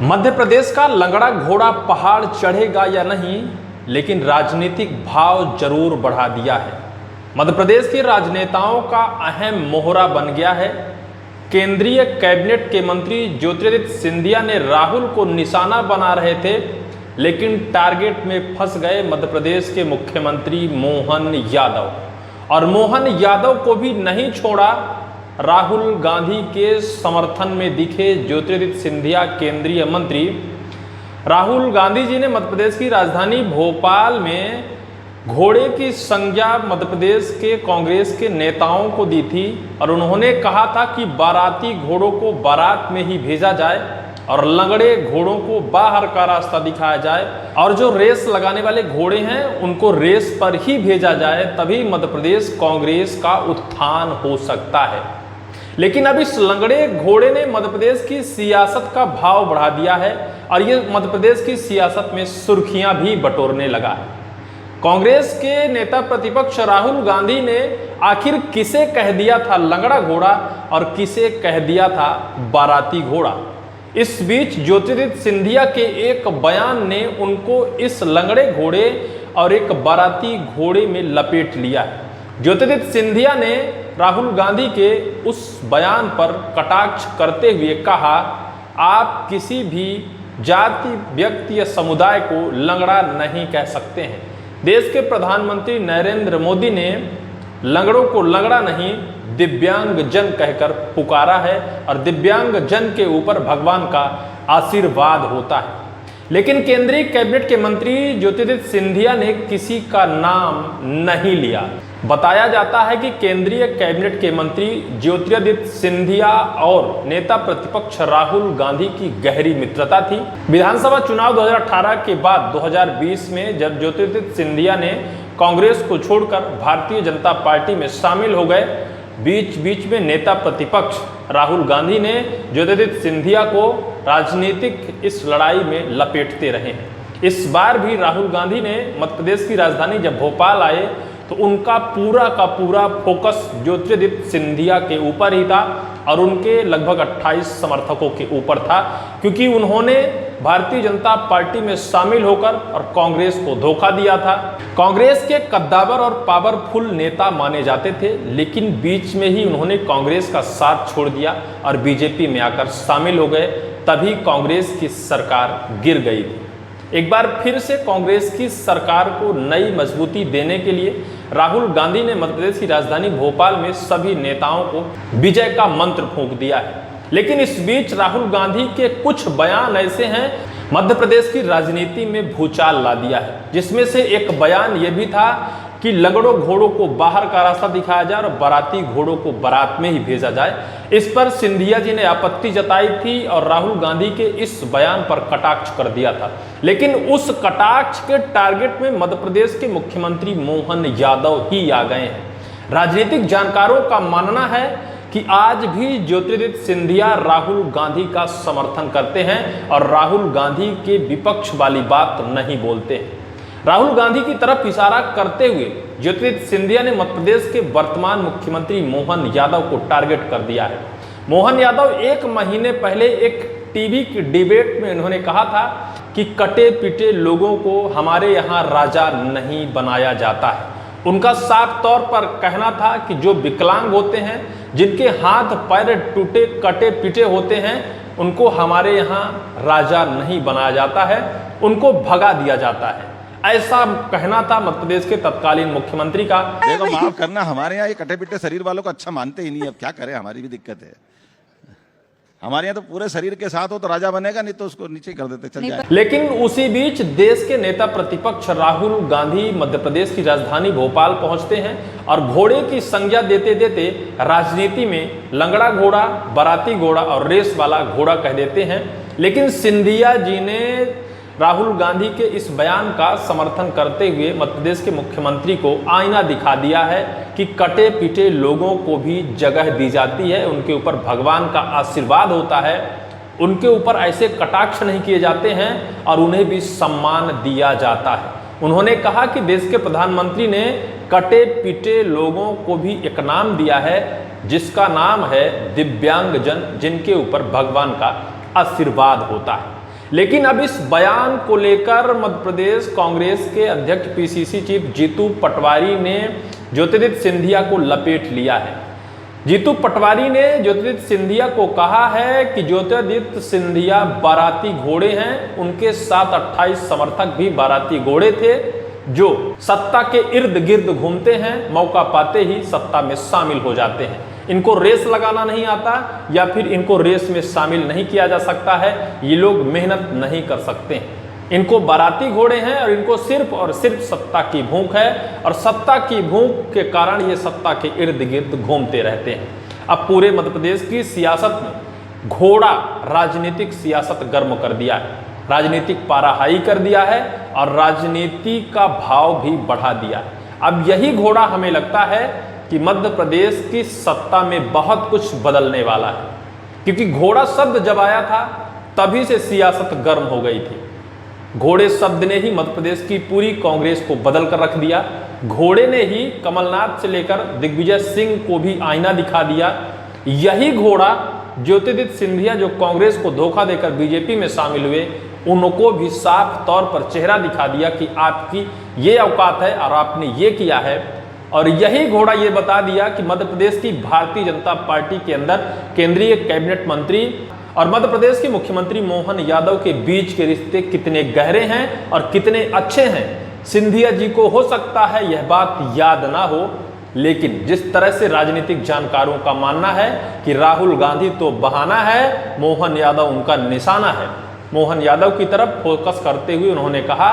मध्य प्रदेश का लंगड़ा घोड़ा पहाड़ चढ़ेगा या नहीं, लेकिन राजनीतिक भाव जरूर बढ़ा दिया है। मध्य प्रदेश के राजनेताओं का अहम मोहरा बन गया है। केंद्रीय कैबिनेट के मंत्री ज्योतिरादित्य सिंधिया ने राहुल को निशाना बना रहे थे, लेकिन टारगेट में फंस गए मध्य प्रदेश के मुख्यमंत्री मोहन यादव। और मोहन यादव को भी नहीं छोड़ा। राहुल गांधी के समर्थन में दिखे ज्योतिरादित्य सिंधिया केंद्रीय मंत्री। राहुल गांधी जी ने मध्य प्रदेश की राजधानी भोपाल में घोड़े की संज्ञा मध्य प्रदेश के कांग्रेस के नेताओं को दी थी और उन्होंने कहा था कि बाराती घोड़ों को बारात में ही भेजा जाए और लंगड़े घोड़ों को बाहर का रास्ता दिखाया जाए और जो रेस लगाने वाले घोड़े हैं उनको रेस पर ही भेजा जाए, तभी मध्य प्रदेश कांग्रेस का उत्थान हो सकता है। लेकिन अब इस लंगड़े घोड़े ने मध्य प्रदेश की सियासत का भाव बढ़ा दिया है और ये मध्य प्रदेश की सियासत में सुर्खियां भी बटोरने लगा है। कांग्रेस के नेता प्रतिपक्ष राहुल गांधी ने आखिर किसे कह दिया था लंगड़ा घोड़ा और किसे कह दिया था बाराती घोड़ा। इस बीच ज्योतिरादित्य सिंधिया के एक बयान ने उनको इस लंगड़े घोड़े और एक बाराती घोड़े में लपेट लिया है। ज्योतिरादित्य सिंधिया ने राहुल गांधी के उस बयान पर कटाक्ष करते हुए कहा, आप किसी भी जाति, व्यक्ति या समुदाय को लंगड़ा नहीं कह सकते हैं। देश के प्रधानमंत्री नरेंद्र मोदी ने लंगड़ों को लंगड़ा नहीं, दिव्यांग जन कहकर पुकारा है और दिव्यांग जन के ऊपर भगवान का आशीर्वाद होता है। लेकिन केंद्रीय कैबिनेट के मंत्री ज्योतिरादित्य सिंधिया ने किसी का नाम नहीं लिया। बताया जाता है कि केंद्रीय कैबिनेट के मंत्री ज्योतिरादित्य सिंधिया और नेता प्रतिपक्ष राहुल गांधी की गहरी मित्रता थी। विधानसभा चुनाव 2018 के बाद 2020 में जब ज्योतिरादित्य सिंधिया ने कांग्रेस को छोड़कर भारतीय जनता पार्टी में शामिल हो गए, बीच बीच में नेता प्रतिपक्ष राहुल गांधी ने ज्योतिरादित्य सिंधिया को राजनीतिक इस लड़ाई में लपेटते रहे। इस बार भी राहुल गांधी ने मध्य प्रदेश की राजधानी जब भोपाल आए तो उनका पूरा का पूरा फोकस ज्योतिरादित्य सिंधिया के ऊपर ही था और उनके लगभग 28 समर्थकों के ऊपर था, क्योंकि उन्होंने भारतीय जनता पार्टी में शामिल होकर और कांग्रेस को धोखा दिया था। कांग्रेस के कद्दावर और पावरफुल नेता माने जाते थे, लेकिन बीच में ही उन्होंने कांग्रेस का साथ छोड़ दिया और बीजेपी में आकर शामिल हो गए, तभी कांग्रेस की सरकार गिर गई थी। एक बार फिर से कांग्रेस की सरकार को नई मजबूती देने के लिए राहुल गांधी ने मध्य प्रदेश की राजधानी भोपाल में सभी नेताओं को विजय का मंत्र फूंक दिया है। लेकिन इस बीच राहुल गांधी के कुछ बयान ऐसे हैं मध्य प्रदेश की राजनीति में भूचाल ला दिया है, जिसमें से एक बयान ये भी था कि लंगड़ों घोड़ों को बाहर का रास्ता दिखाया जाए और बाराती घोड़ों को बारात में ही भेजा जाए। इस पर सिंधिया जी ने आपत्ति जताई थी और राहुल गांधी के इस बयान पर कटाक्ष कर दिया था। लेकिन उस कटाक्ष के टारगेट में मध्य प्रदेश के मुख्यमंत्री मोहन यादव ही आ गए हैं। राजनीतिक जानकारों का मानना है कि आज भी ज्योतिरादित्य सिंधिया राहुल गांधी का समर्थन करते हैं और राहुल गांधी के विपक्ष वाली बात नहीं बोलते हैं। राहुल गांधी की तरफ इशारा करते हुए ज्योतिरादित्य सिंधिया ने मध्य प्रदेश के वर्तमान मुख्यमंत्री मोहन यादव को टारगेट कर दिया है। मोहन यादव एक महीने पहले एक टीवी की डिबेट में उन्होंने कहा था कि कटे पिटे लोगों को हमारे यहाँ राजा नहीं बनाया जाता है। उनका साफ तौर पर कहना था कि जो विकलांग होते हैं, जिनके हाथ पैर टूटे कटे पिटे होते हैं, उनको हमारे यहाँ राजा नहीं बनाया जाता है, उनको भगा दिया जाता है। ऐसा कहना था मध्य प्रदेश के तत्कालीन मुख्यमंत्री का। देखो, माफ करना, हमारे यहाँ ये कटे पिटे शरीर वालों को अच्छा मानते ही नहीं। अब क्या करें, हमारी भी दिक्कत है। हमारे यहाँ तो पूरे शरीर के साथ हो तो राजा बनेगा, नहीं तो उसको नीचे कर देते, चल जाए। लेकिन उसी बीच देश के नेता प्रतिपक्ष राहुल गांधी मध्य प्रदेश की राजधानी भोपाल पहुंचते हैं और घोड़े की संज्ञा देते देते राजनीति में लंगड़ा घोड़ा, बाराती घोड़ा और रेस वाला घोड़ा कह देते हैं। लेकिन सिंधिया जी ने राहुल गांधी के इस बयान का समर्थन करते हुए मध्य प्रदेश के मुख्यमंत्री को आईना दिखा दिया है कि कटे पिटे लोगों को भी जगह दी जाती है, उनके ऊपर भगवान का आशीर्वाद होता है, उनके ऊपर ऐसे कटाक्ष नहीं किए जाते हैं और उन्हें भी सम्मान दिया जाता है। उन्होंने कहा कि देश के प्रधानमंत्री ने कटे पिटे लोगों को भी एक नाम दिया है, जिसका नाम है दिव्यांग जन, जिनके ऊपर भगवान का आशीर्वाद होता है। लेकिन अब इस बयान को लेकर मध्य प्रदेश कांग्रेस के अध्यक्ष पीसीसी चीफ जीतू पटवारी ने ज्योतिरादित्य सिंधिया को लपेट लिया है। जीतू पटवारी ने ज्योतिरादित्य सिंधिया को कहा है कि ज्योतिरादित्य सिंधिया बाराती घोड़े हैं, उनके साथ 28 समर्थक भी बाराती घोड़े थे जो सत्ता के इर्द गिर्द घूमते हैं, मौका पाते ही सत्ता में शामिल हो जाते हैं। इनको रेस लगाना नहीं आता या फिर इनको रेस में शामिल नहीं किया जा सकता है, ये लोग मेहनत नहीं कर सकते हैं। इनको बाराती घोड़े हैं और इनको सिर्फ और सिर्फ सत्ता की भूख है और सत्ता की भूख के कारण ये सत्ता के इर्द गिर्द घूमते रहते हैं। अब पूरे मध्य प्रदेश की सियासत में घोड़ा राजनीतिक सियासत गर्म कर दिया है, राजनीतिक पारा हाई कर दिया है और राजनीति का भाव भी बढ़ा दिया है। अब यही घोड़ा हमें लगता है कि मध्य प्रदेश की सत्ता में बहुत कुछ बदलने वाला है, क्योंकि घोड़ा शब्द जब आया था तभी से सियासत गर्म हो गई थी। घोड़े शब्द ने ही मध्य प्रदेश की पूरी कांग्रेस को बदल कर रख दिया। घोड़े ने ही कमलनाथ से लेकर दिग्विजय सिंह को भी आईना दिखा दिया। यही घोड़ा ज्योतिरादित्य सिंधिया जो कांग्रेस को धोखा देकर बीजेपी में शामिल हुए, उनको भी साफ तौर पर चेहरा दिखा दिया कि आपकी ये औकात है और आपने ये किया है। और यही घोड़ा ये बता दिया कि मध्य प्रदेश की भारतीय जनता पार्टी के अंदर केंद्रीय कैबिनेट मंत्री और मध्य प्रदेश के मुख्यमंत्री मोहन यादव के बीच के रिश्ते कितने गहरे हैं और कितने अच्छे हैं। सिंधिया जी को हो सकता है यह बात याद ना हो, लेकिन जिस तरह से राजनीतिक जानकारों का मानना है कि राहुल गांधी तो बहाना है, मोहन यादव उनका निशाना है। मोहन यादव की तरफ फोकस करते हुए उन्होंने कहा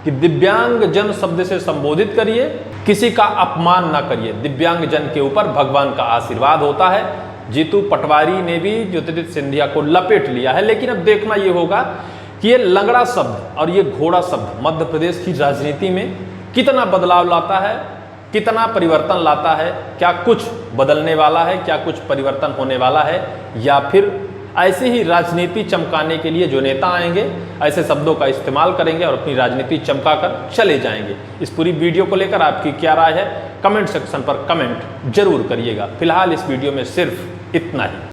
कि दिव्यांग जन शब्द से संबोधित करिए, किसी का अपमान ना करिए, दिव्यांग जन के ऊपर भगवान का आशीर्वाद होता है। जीतू पटवारी ने भी ज्योतिरादित्य सिंधिया को लपेट लिया है, लेकिन अब देखना ये होगा कि ये लंगड़ा शब्द और ये घोड़ा शब्द मध्य प्रदेश की राजनीति में कितना बदलाव लाता है, कितना परिवर्तन लाता है। क्या कुछ बदलने वाला है, क्या कुछ परिवर्तन होने वाला है, या फिर ऐसे ही राजनीति चमकाने के लिए जो नेता आएंगे ऐसे शब्दों का इस्तेमाल करेंगे और अपनी राजनीति चमकाकर चले जाएंगे। इस पूरी वीडियो को लेकर आपकी क्या राय है, कमेंट सेक्शन पर कमेंट जरूर करिएगा। फिलहाल इस वीडियो में सिर्फ इतना ही।